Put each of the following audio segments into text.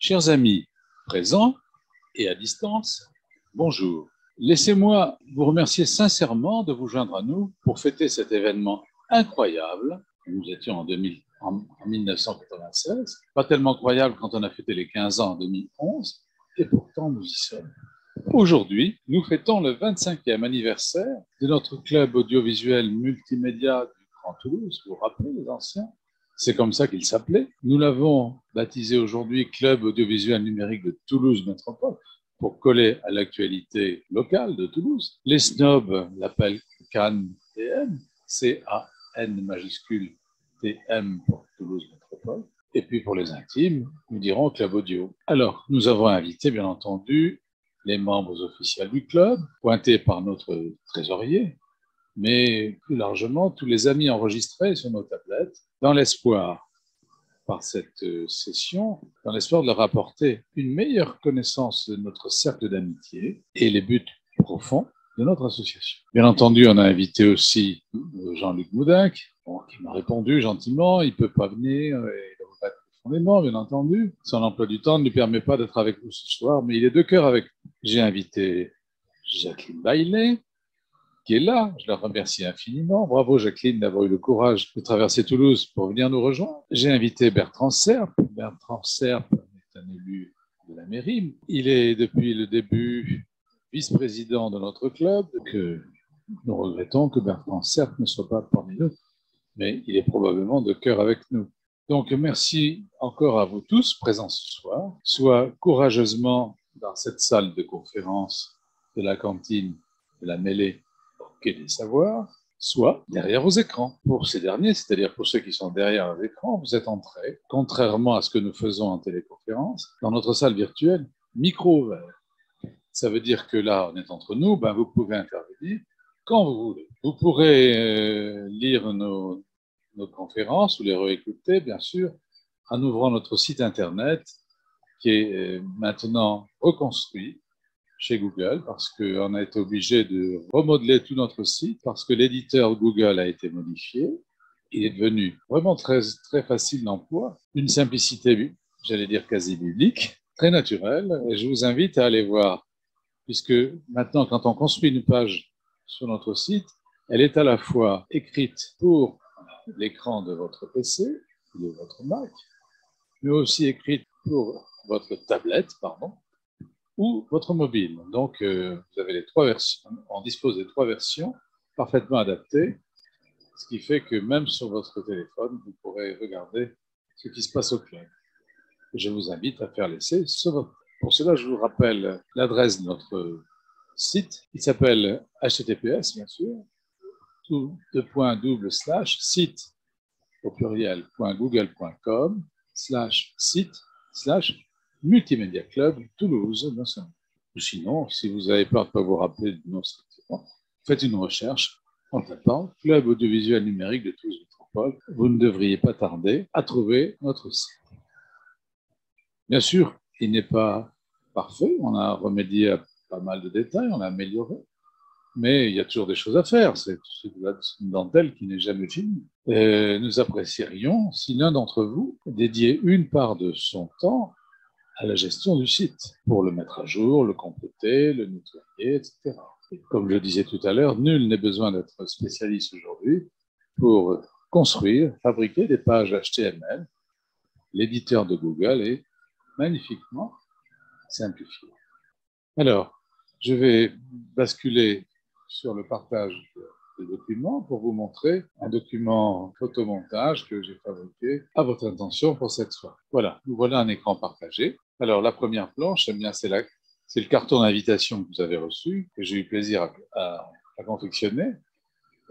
Chers amis présents et à distance, bonjour. Laissez-moi vous remercier sincèrement de vous joindre à nous pour fêter cet événement incroyable. Nous étions en 1996, pas tellement incroyable quand on a fêté les 15 ans en 2011, et pourtant nous y sommes. Aujourd'hui, nous fêtons le 25e anniversaire de notre club audiovisuel multimédia du Grand Toulouse. Vous vous rappelez, les anciens? C'est comme ça qu'il s'appelait. Nous l'avons baptisé aujourd'hui Club audiovisuel numérique de Toulouse Métropole pour coller à l'actualité locale de Toulouse. Les snobs l'appellent CAN TM, C-A-N majuscule T-M pour Toulouse Métropole. Et puis pour les intimes, nous dirons Club Audio. Alors, nous avons invité, bien entendu, les membres officiels du club, pointés par notre trésorier, mais plus largement tous les amis enregistrés sur nos tablettes, dans l'espoir, par cette session, dans l'espoir de leur apporter une meilleure connaissance de notre cercle d'amitié et les buts profonds de notre association. Bien entendu, on a invité aussi Jean-Luc Moudinque, qui m'a répondu gentiment, il ne peut pas venir, et il regrette profondément, bien entendu. Son emploi du temps ne lui permet pas d'être avec nous ce soir, mais il est de cœur avec nous. J'ai invité Jacqueline Baillet, qui est là. Je la remercie infiniment. Bravo Jacqueline d'avoir eu le courage de traverser Toulouse pour venir nous rejoindre. J'ai invité Bertrand Serpe. Bertrand Serpe est un élu de la mairie. Il est depuis le début vice-président de notre club. Nous regrettons que Bertrand Serpe ne soit pas parmi nous, mais il est probablement de cœur avec nous. Donc merci encore à vous tous présents ce soir, soit courageusement dans cette salle de conférence de la cantine de la mêlée Quai des Savoirs, soit derrière vos écrans. Pour ces derniers, c'est-à-dire pour ceux qui sont derrière les écrans, vous êtes entrés, contrairement à ce que nous faisons en téléconférence, dans notre salle virtuelle, micro ouvert. Ça veut dire que là, on est entre nous, vous pouvez intervenir quand vous voulez. Vous pourrez lire nos conférences ou les réécouter, bien sûr, en ouvrant notre site internet qui est maintenant reconstruit chez Google, parce qu'on a été obligé de remodeler tout notre site, parce que l'éditeur Google a été modifié. Il est devenu vraiment très, très facile d'emploi, une simplicité, j'allais dire quasi biblique, très naturelle, et je vous invite à aller voir, puisque maintenant, quand on construit une page sur notre site, elle est à la fois écrite pour l'écran de votre PC, de votre Mac, mais aussi écrite pour votre tablette, ou votre mobile. Donc, vous avez les trois versions, on dispose des trois versions parfaitement adaptées, ce qui fait que même sur votre téléphone, vous pourrez regarder ce qui se passe au club. Je vous invite à faire l'essai sur votre. Pour cela, je vous rappelle l'adresse de notre site, qui s'appelle https, bien sûr, /site au pluriel .google.com/site/Multimédia Club Toulouse. Ou sinon, si vous n'avez peur de ne pas vous rappeler du nom, faites une recherche en tapant Club audiovisuel numérique de Toulouse Métropole. Vous ne devriez pas tarder à trouver notre site. Bien sûr, il n'est pas parfait. On a remédié à pas mal de détails, on l'a amélioré. Mais il y a toujours des choses à faire. C'est une dentelle qui n'est jamais finie. Et nous apprécierions si l'un d'entre vous dédiait une part de son temps à la gestion du site, pour le mettre à jour, le compléter, le nettoyer, etc. Et comme je le disais tout à l'heure, nul n'est besoin d'être spécialiste aujourd'hui pour construire, fabriquer des pages HTML. L'éditeur de Google est magnifiquement simplifié. Alors, je vais basculer sur le partage de documents pour vous montrer un document photomontage que j'ai fabriqué à votre intention pour cette soirée. Voilà, nous voilà un écran partagé. Alors, la première planche, c'est le carton d'invitation que vous avez reçu, que j'ai eu plaisir à confectionner,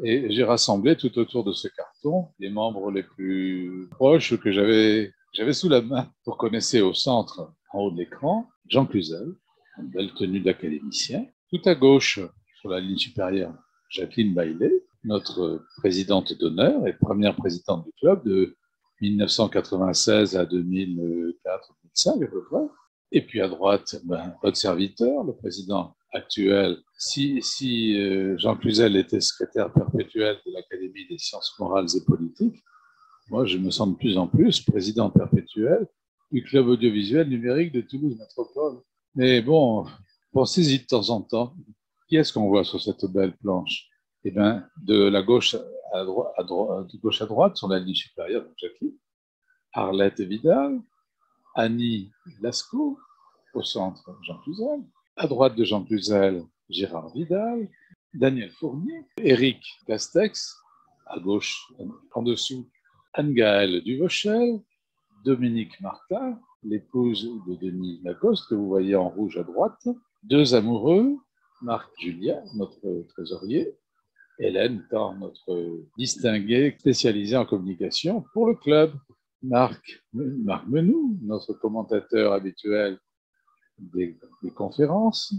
et j'ai rassemblé tout autour de ce carton carton les membres les plus proches que j'avais sous la main. Vous reconnaissez au centre, en haut de l'écran, Jean Cluzel, une belle tenue d'académicien. Tout à gauche, sur la ligne supérieure, Jacqueline Baillet, notre présidente d'honneur et première présidente du club de 1996 à 2004-2005 à peu près. Et puis à droite, votre serviteur, le président actuel. Si Jean Cluzel était secrétaire perpétuel de l'Académie des sciences morales et politiques, moi je me sens de plus en plus président perpétuel du club audiovisuel numérique de Toulouse Métropole. Mais bon, pensez-y de temps en temps. Qui est-ce qu'on voit sur cette belle planche? Eh bien, de la gauche à droite, de gauche à droite, sur la ligne supérieure, donc Jacqueline, Arlette Vidal, Annie Lascaux, au centre, Jean Cluzel. À droite de Jean Cluzel, Gérard Vidal, Daniel Fournier, Éric Castex, à gauche, en dessous, Anne-Gaëlle Duvauchel, Dominique Martin, l'épouse de Denis Lacoste, que vous voyez en rouge à droite, deux amoureux, Marc Julien, notre trésorier, Hélène Thor, notre distinguée spécialisée en communication pour le club, Marc Menou, notre commentateur habituel des conférences,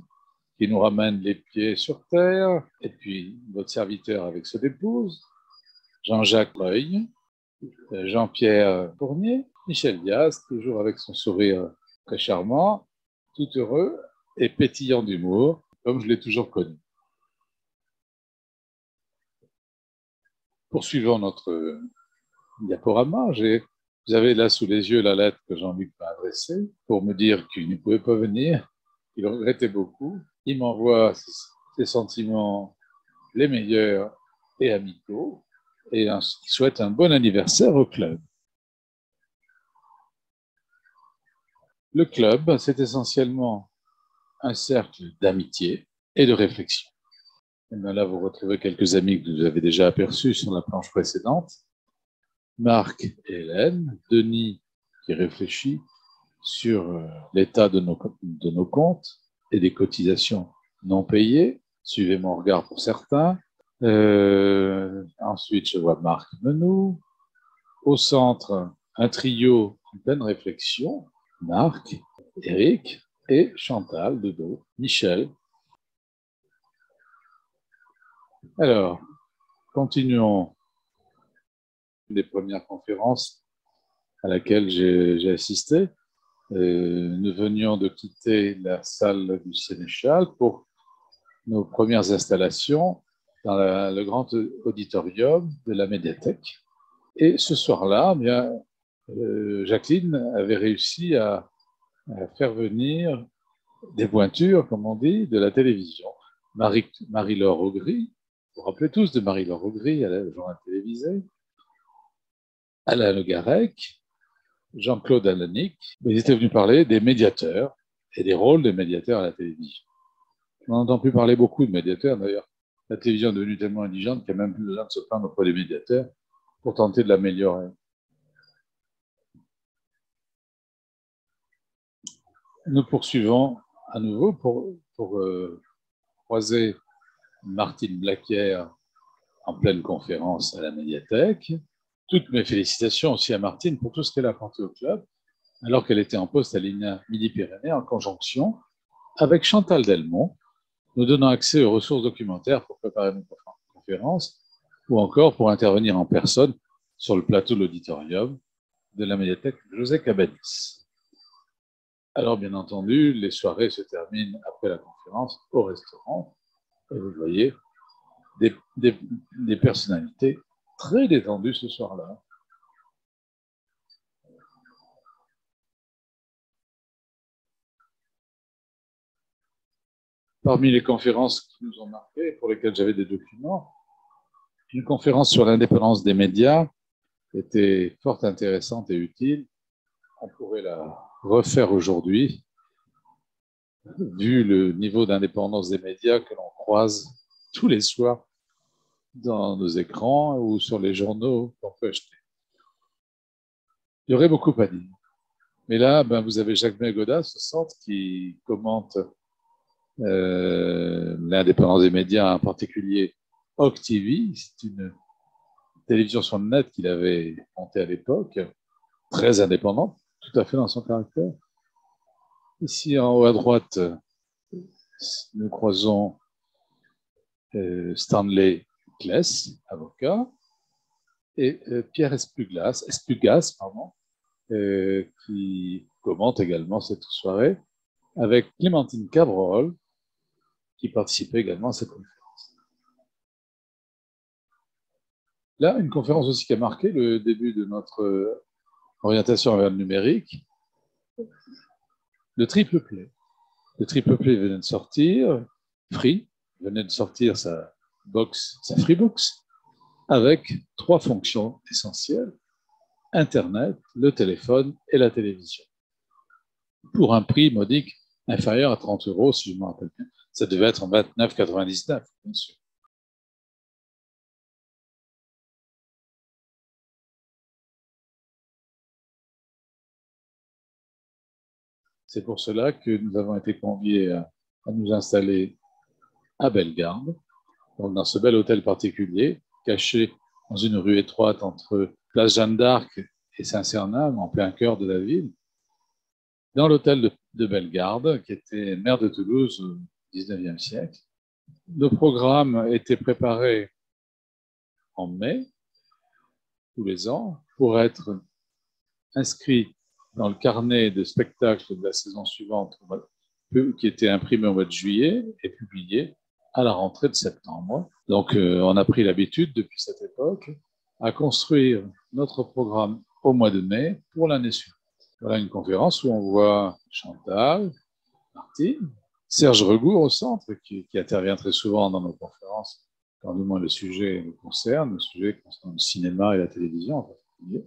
qui nous ramène les pieds sur terre, et puis votre serviteur avec son épouse, Jean-Jacques Reuil, Jean-Pierre Fournier, Michel Diaz, toujours avec son sourire très charmant, tout heureux et pétillant d'humour, comme je l'ai toujours connu. Poursuivons notre diaporama. Vous avez là sous les yeux la lettre que Jean-Luc m'a adressée pour me dire qu'il ne pouvait pas venir, qu'il regrettait beaucoup. Il m'envoie ses sentiments les meilleurs et amicaux et il souhaite un bon anniversaire au club. Le club, c'est essentiellement un cercle d'amitié et de réflexion. Et bien là, vous retrouvez quelques amis que vous avez déjà aperçus sur la planche précédente. Marc et Hélène, Denis qui réfléchit sur l'état de nos comptes et des cotisations non payées. Suivez mon regard pour certains. Ensuite, je vois Marc Menou. Au centre, un trio en pleine réflexion. Marc, Éric et Chantal de dos. Michel. Alors, continuons les premières conférences à laquelle j'ai assisté. Nous venions de quitter la salle du Sénéchal pour nos premières installations dans le grand auditorium de la médiathèque. Et ce soir-là, bien, Jacqueline avait réussi à faire venir des pointures, comme on dit, de la télévision. Marie-Laure Augry, vous vous rappelez tous de Marie-Laure Augry à la journal télévisé, Alain Le Garec, Jean-Claude Alanic, ils étaient venus parler des médiateurs et des rôles des médiateurs à la télévision. On n'entend plus parler beaucoup de médiateurs, d'ailleurs. La télévision est devenue tellement indigente qu'il n'y a même plus besoin de se plaindre auprès des médiateurs pour tenter de l'améliorer. Nous poursuivons à nouveau pour croiser Martine Blaquière en pleine conférence à la médiathèque. Toutes mes félicitations aussi à Martine pour tout ce qu'elle a apporté au club, alors qu'elle était en poste à l'INA Midi-Pyrénées en conjonction avec Chantal Delmont, nous donnant accès aux ressources documentaires pour préparer nos conférences ou encore pour intervenir en personne sur le plateau de l'auditorium de la médiathèque José Cabanis. Alors, bien entendu, les soirées se terminent après la conférence au restaurant. Et vous voyez des personnalités très détendues ce soir-là. Parmi les conférences qui nous ont marquées, pour lesquelles j'avais des documents, une conférence sur l'indépendance des médias était fort intéressante et utile. On pourrait la refaire aujourd'hui, vu le niveau d'indépendance des médias que l'on croise tous les soirs dans nos écrans ou sur les journaux qu'on peut acheter. Il y aurait beaucoup à dire. Mais là, vous avez Jacques Godas, ce centre, qui commente l'indépendance des médias, en particulier OCTV. C'est une télévision sur le net qu'il avait montée à l'époque, très indépendante, tout à fait dans son caractère. Ici, en haut à droite, nous croisons Stanley Kless, avocat, et Pierre Espugas, qui commente également cette soirée, avec Clémentine Cabrol, qui participait également à cette conférence. Là, une conférence aussi qui a marqué le début de notre orientation vers le numérique, le triple play. Le triple play venait de sortir, Free venait de sortir sa Freebox, avec 3 fonctions essentielles: Internet, le téléphone et la télévision, pour un prix modique inférieur à 30 €, si je me rappelle bien. Ça devait être en 29,99 €, bien sûr. C'est pour cela que nous avons été conviés à nous installer à Bellegarde, donc dans ce bel hôtel particulier, caché dans une rue étroite entre Place Jeanne d'Arc et Saint-Cernin, en plein cœur de la ville, dans l'hôtel de Bellegarde, qui était maire de Toulouse au XIXe siècle. Le programme était préparé en mai, tous les ans, pour être inscrit dans le carnet de spectacles de la saison suivante, qui était imprimé au mois de juillet et publié à la rentrée de septembre. Donc, on a pris l'habitude, depuis cette époque, à construire notre programme au mois de mai pour l'année suivante. Voilà une conférence où on voit Chantal, Martine, Serge Regour au centre, qui intervient très souvent dans nos conférences, quand du moins le sujet nous concerne, le sujet concerne le cinéma et la télévision en particulier.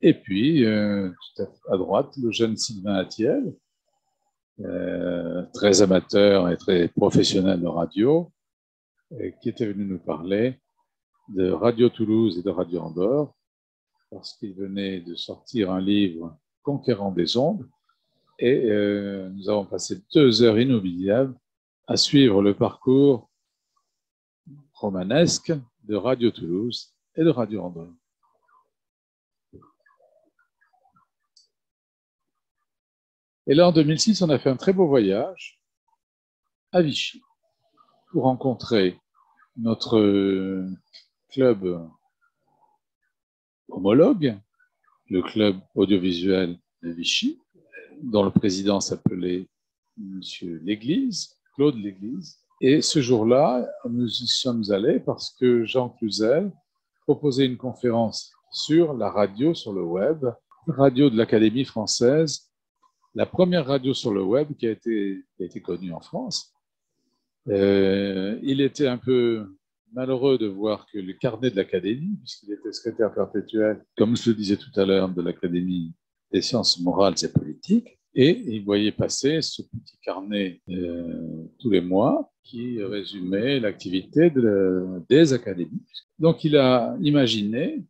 Et puis, tout à droite, le jeune Sylvain Attiel, très amateur et très professionnel de radio, qui était venu nous parler de Radio Toulouse et de Radio Andorre, parce qu'il venait de sortir un livre, Conquérant des ondes, et nous avons passé 2 heures inoubliables à suivre le parcours romanesque de Radio Toulouse et de Radio Andorre. Et là, en 2006, on a fait un très beau voyage à Vichy pour rencontrer notre club homologue, le club audiovisuel de Vichy, dont le président s'appelait Monsieur L'Église, Claude L'Église. Et ce jour-là, nous y sommes allés parce que Jean Cluzel proposait une conférence sur la radio sur le web, radio de l'Académie française, la première radio sur le web qui a été connue en France. Il était un peu malheureux de voir que le carnet de l'Académie, puisqu'il était secrétaire perpétuel, comme je le disais tout à l'heure, de l'Académie des sciences morales et politiques, et il voyait passer ce petit carnet tous les mois qui résumait l'activité des académies. Donc il a imaginé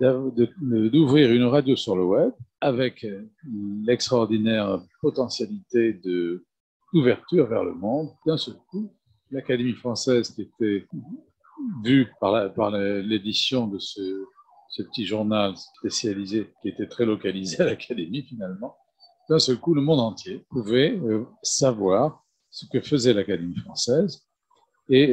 d'ouvrir une radio sur le web avec l'extraordinaire potentialité d'ouverture vers le monde. D'un seul coup, l'Académie française, qui était vue par l'édition de ce petit journal spécialisé, qui était très localisé à l'Académie finalement, d'un seul coup, le monde entier pouvait savoir ce que faisait l'Académie française. Et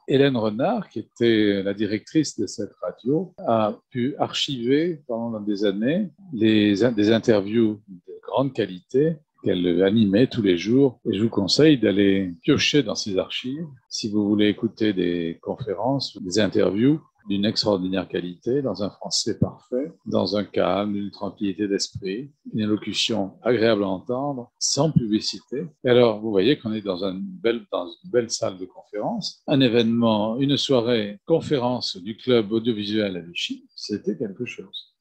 Hélène Renard, qui était la directrice de cette radio, a pu archiver pendant des années des interviews de grande qualité qu'elle animait tous les jours. Et je vous conseille d'aller piocher dans ces archives si vous voulez écouter des conférences ou des interviews d'une extraordinaire qualité, dans un français parfait, dans un calme, une tranquillité d'esprit, une élocution agréable à entendre, sans publicité. Et alors, vous voyez qu'on est dans une belle salle de conférence, un événement, une soirée conférence du club audiovisuel à Vichy, c'était quelque chose.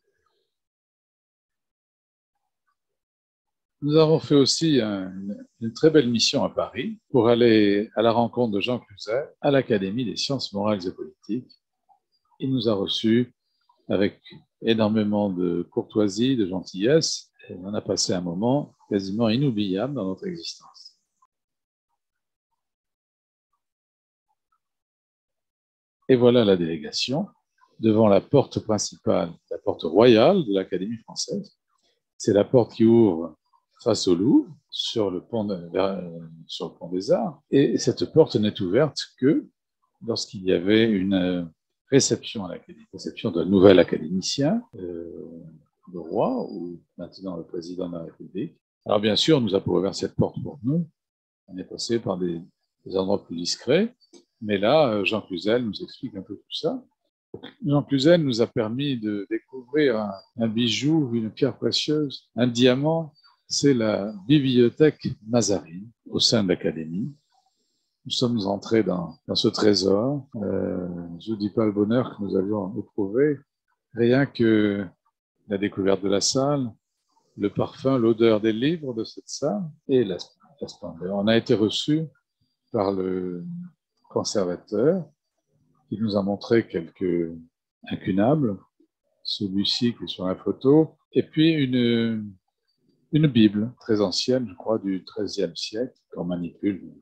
Nous avons fait aussi une très belle mission à Paris pour aller à la rencontre de Jean Cluzel à l'Académie des sciences morales et politiques. Il nous a reçus avec énormément de courtoisie, de gentillesse. Et on a passé un moment quasiment inoubliable dans notre existence. Et voilà la délégation. devant la porte principale, la porte royale de l'Académie française. C'est la porte qui ouvre face au Louvre, sur le pont des Arts. Et cette porte n'est ouverte que lorsqu'il y avait une réception à l'Académie, réception d'un nouvel académicien, le roi ou maintenant le président de la République. Alors bien sûr, on nous a pas ouvert cette porte pour nous. On est passé par des endroits plus discrets. Mais là, Jean Cluzel nous explique un peu tout ça. Jean Cluzel nous a permis de découvrir un bijou, une pierre précieuse, un diamant. C'est la bibliothèque Mazarine au sein de l'Académie. Nous sommes entrés dans ce trésor. Je ne dis pas le bonheur que nous avions éprouvé. Rien que la découverte de la salle, le parfum, l'odeur des livres de cette salle et la splendeur. On a été reçus par le conservateur qui nous a montré quelques incunables, celui-ci qui est sur la photo, et puis une Bible très ancienne, je crois, du XIIIe siècle, qu'on manipule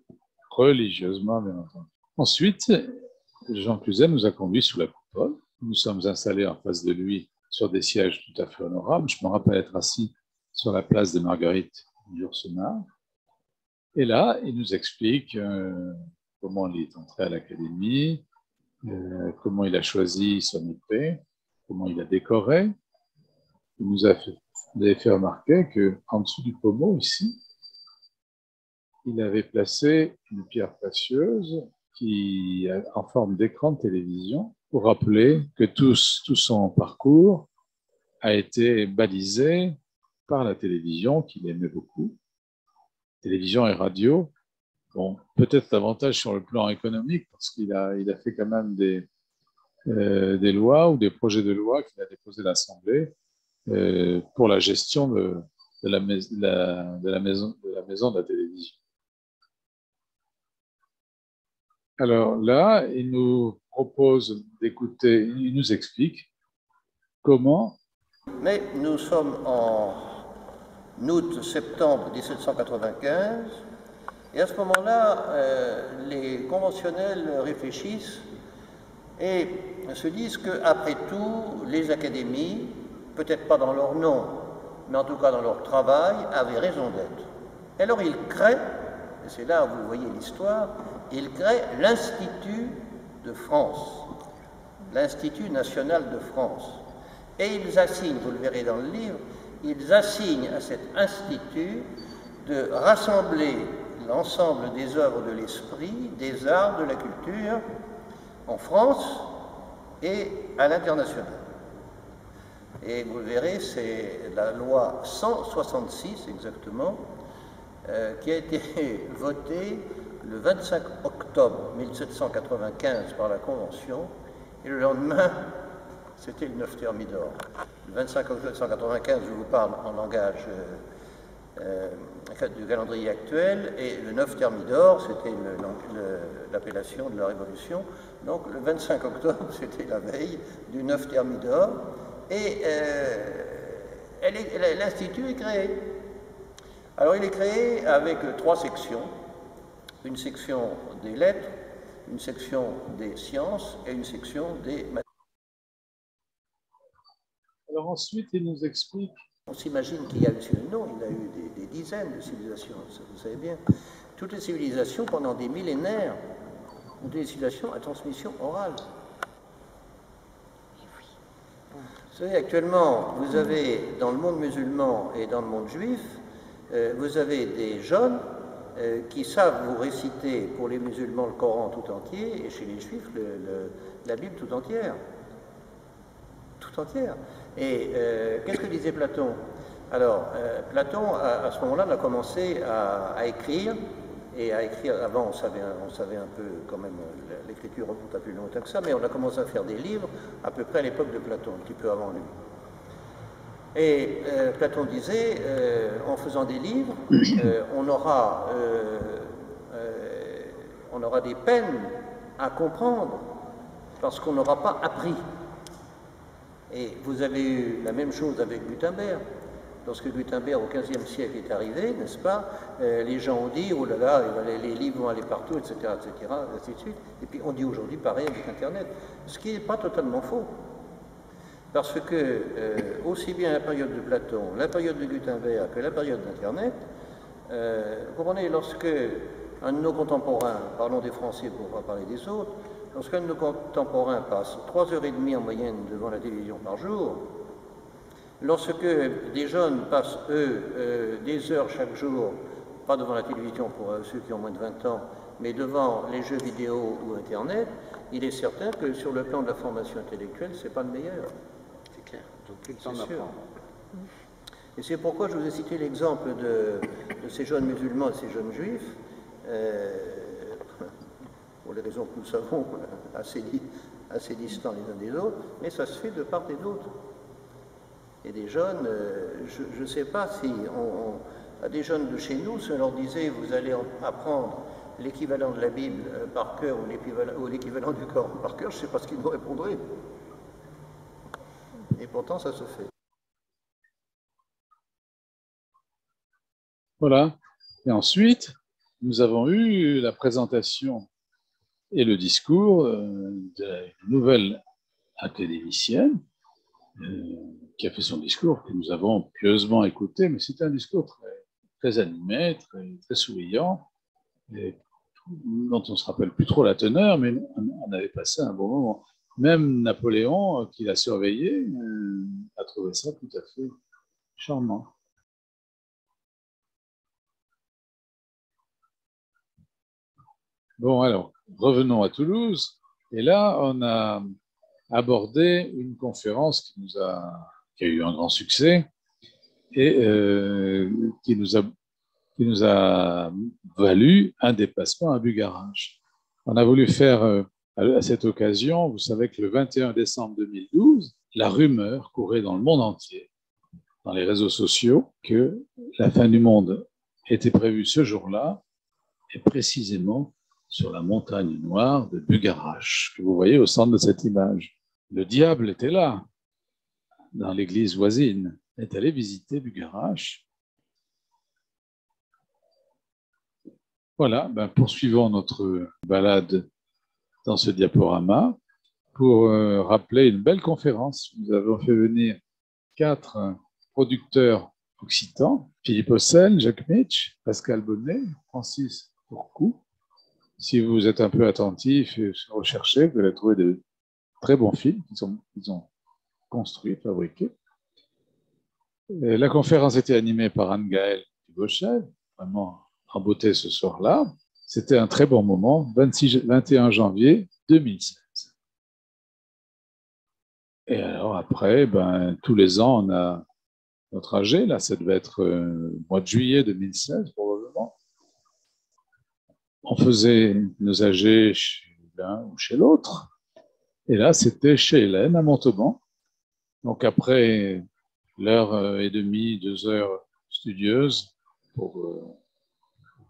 religieusement, bien entendu. Ensuite, Jean Cluzel nous a conduits sous la coupole. Nous sommes installés en face de lui sur des sièges tout à fait honorables. Je me rappelle être assis sur la place des Marguerites d'Ursenard. Et là, il nous explique comment il est entré à l'Académie, comment il a choisi son épée, comment il a décoré. Il nous a fait remarquer qu'en dessous du pommeau, ici, il avait placé une pierre précieuse en forme d'écran de télévision pour rappeler que tout son parcours a été balisé par la télévision qu'il aimait beaucoup, télévision et radio. Bon, peut-être davantage sur le plan économique parce qu'il a fait quand même des lois ou des projets de loi qu'il a déposés à l'Assemblée pour la gestion de la maison de la télévision. Alors là, il nous propose d'écouter, il nous explique comment. Mais nous sommes en août-septembre 1795, et à ce moment-là, les conventionnels réfléchissent et se disent qu'après tout, les académies, peut-être pas dans leur nom, mais en tout cas dans leur travail, avaient raison d'être. Et alors ils créent, et c'est là où vous voyez l'histoire, ils créent l'Institut de France, l'Institut national de France. Et ils assignent, vous le verrez dans le livre, ils assignent à cet institut de rassembler l'ensemble des œuvres de l'esprit, des arts, de la culture, en France et à l'international. Et vous le verrez, c'est la loi 166 exactement, qui a été votée le 25 octobre 1795 par la Convention, et le lendemain, c'était le 9 Thermidor. Le 25 octobre 1795, je vous parle en langage du calendrier actuel, et le 9 Thermidor, c'était l'appellation de la Révolution. Donc le 25 octobre, c'était la veille du 9 Thermidor, et l'Institut est créé. Alors il est créé avec 3 sections, une section des lettres, une section des sciences et une section des mathématiques. Alors ensuite, il nous explique. On s'imagine qu'il y a eu, non, il y a eu des dizaines de civilisations, vous savez bien. Toutes les civilisations, pendant des millénaires, ont des civilisations à transmission orale. Vous savez, actuellement, vous avez, dans le monde musulman et dans le monde juif, vous avez des jeunes qui savent vous réciter pour les musulmans le Coran tout entier et chez les juifs la Bible tout entière. Tout entière. Et qu'est-ce que disait Platon? Alors, Platon, à ce moment-là, a commencé à écrire, et à écrire, avant on savait un peu quand même, l'écriture remonte à plus longtemps que ça, mais on a commencé à faire des livres à peu près à l'époque de Platon, un petit peu avant lui. Et Platon disait, en faisant des livres, on aura des peines à comprendre parce qu'on n'aura pas appris. Et vous avez eu la même chose avec Gutenberg. Lorsque Gutenberg, au XVe siècle, est arrivé, n'est-ce pas, les gens ont dit, oh là là, les livres vont aller partout, etc., etc., ainsi de suite. Et puis on dit aujourd'hui pareil avec Internet, ce qui n'est pas totalement faux. Parce que, aussi bien la période de Platon, la période de Gutenberg que la période d'Internet, vous comprenez, lorsque un de nos contemporains, parlons des Français pour ne pas parler des autres, lorsqu'un de nos contemporains passe 3h30 en moyenne devant la télévision par jour, lorsque des jeunes passent, eux, des heures chaque jour, pas devant la télévision pour ceux qui ont moins de 20 ans, mais devant les jeux vidéo ou Internet, il est certain que sur le plan de la formation intellectuelle, ce n'est pas le meilleur. C'est clair, donc plus le temps d'apprendre. Et c'est pourquoi je vous ai cité l'exemple de ces jeunes musulmans et ces jeunes juifs, pour les raisons que nous savons, assez distants les uns des autres, mais ça se fait de part et d'autre. Et des jeunes, je ne sais pas si à des jeunes de chez nous, si on leur disait vous allez apprendre l'équivalent de la Bible par cœur ou l'équivalent du Coran par cœur, je ne sais pas ce qu'ils nous répondraient. Et pourtant, ça se fait. Voilà. Et ensuite, nous avons eu la présentation et le discours de la nouvelle académicienne qui a fait son discours, que nous avons pieusement écouté, mais c'était un discours très animé, très souriant, et dont on ne se rappelle plus trop la teneur, mais on avait passé un bon moment. Même Napoléon, qui l'a surveillé, a trouvé ça tout à fait charmant. Bon, alors, revenons à Toulouse. Et là, on a abordé une conférence qui a eu un grand succès et qui nous a valu un déplacement à Bugarach. On a voulu faire à cette occasion, vous savez que le 21 décembre 2012, la rumeur courait dans le monde entier, dans les réseaux sociaux, que la fin du monde était prévue ce jour-là, et précisément sur la montagne noire de Bugarach, que vous voyez au centre de cette image. Le diable était là, dans l'église voisine, est allé visiter Bugarach. Voilà, poursuivons notre balade dans ce diaporama pour rappeler une belle conférence. Nous avons fait venir 4 producteurs occitans, Philippe Hossel, Jacques Mitch, Pascal Bonnet, Francis Fourcou. Si vous êtes un peu attentif et recherchez, vous allez trouver de très bons films qu'ils ont construits, fabriqués. Et la conférence était animée par Anne-Gaëlle Dubochet, vraiment en beauté ce soir-là. C'était un très bon moment, 21 janvier 2016. Et alors après, tous les ans, on a notre AG, là, ça devait être mois de juillet 2016 probablement. On faisait nos AG chez l'un ou chez l'autre. Et là, c'était chez Hélène à Montauban. Donc après l'heure et demie, 2 heures studieuses pour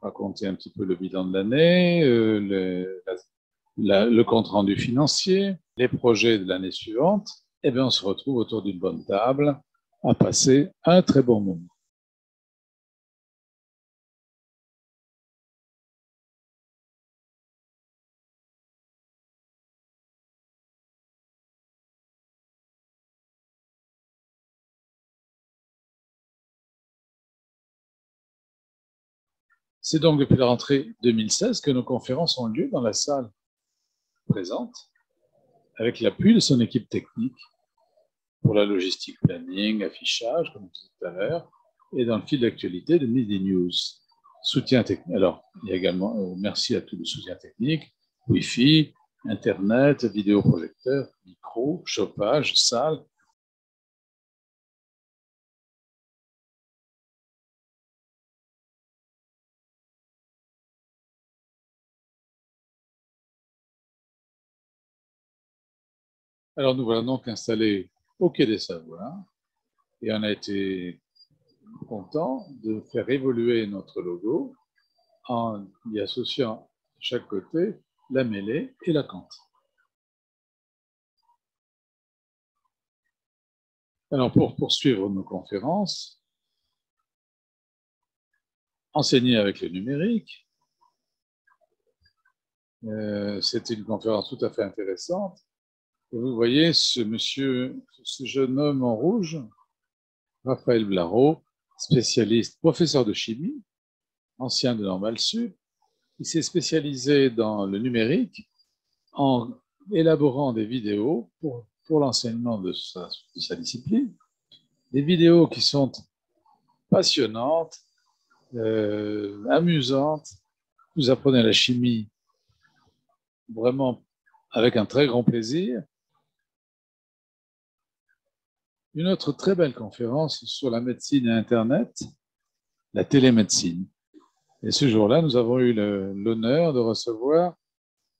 raconter un petit peu le bilan de l'année, le compte-rendu financier, les projets de l'année suivante, et bien on se retrouve autour d'une bonne table à passer un très bon moment. C'est donc depuis la rentrée 2016 que nos conférences ont lieu dans la salle présente, avec l'appui de son équipe technique pour la logistique planning, affichage, comme je disais tout à l'heure, et dans le fil d'actualité de Midi News. Soutien technique. Alors, il y a également, merci à tous les soutiens techniques, Wi-Fi, Internet, vidéoprojecteur, micro, chauffage, salle. Alors, nous voilà donc installés au Quai des Savoirs et on a été content de faire évoluer notre logo en y associant de chaque côté la mêlée et la cantine. Alors, pour poursuivre nos conférences, enseigner avec le numérique, c'était une conférence tout à fait intéressante Et vous voyez ce monsieur, ce jeune homme en rouge, Raphaël Blaraud, spécialiste, professeur de chimie, ancien de Normal Sup. Il s'est spécialisé dans le numérique en élaborant des vidéos pour l'enseignement de sa discipline. Des vidéos qui sont passionnantes, amusantes. Vous apprenez la chimie vraiment avec un très grand plaisir. Une autre très belle conférence sur la médecine et Internet, la télémédecine. Et ce jour-là, nous avons eu l'honneur de recevoir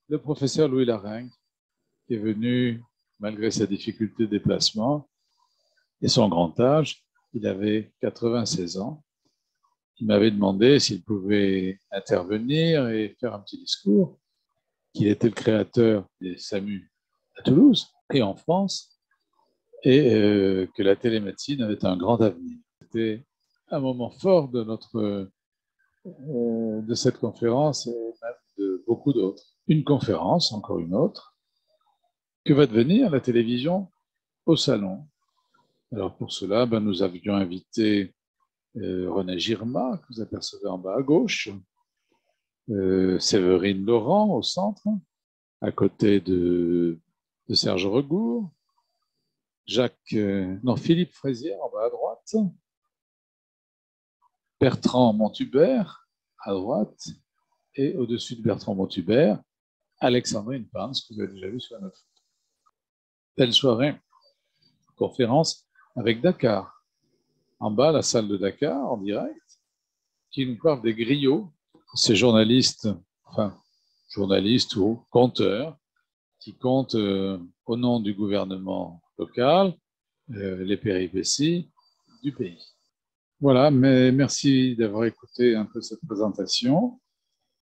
le professeur Louis Laringue, qui est venu, malgré sa difficulté de déplacement et son grand âge, il avait 96 ans. Il m'avait demandé s'il pouvait intervenir et faire un petit discours, qu'il était le créateur des SAMU à Toulouse et en France, et que la télémédecine avait un grand avenir. C'était un moment fort de cette conférence et même de beaucoup d'autres. Une conférence, encore une autre. Que va devenir la télévision au salon? Alors pour cela, nous avions invité René Girma, que vous apercevez en bas à gauche, Séverine Laurent au centre, à côté de Serge Regour, Philippe Fraisière en bas à droite, Bertrand Montubert à droite, et au-dessus de Bertrand Montubert, Alexandrine Pans, que vous avez déjà vu sur la note. Belle soirée, conférence avec Dakar. En bas, la salle de Dakar, en direct, qui nous parle des griots, ces journalistes ou conteurs, qui comptent au nom du gouvernement local les péripéties du pays. Voilà, mais merci d'avoir écouté un peu cette présentation.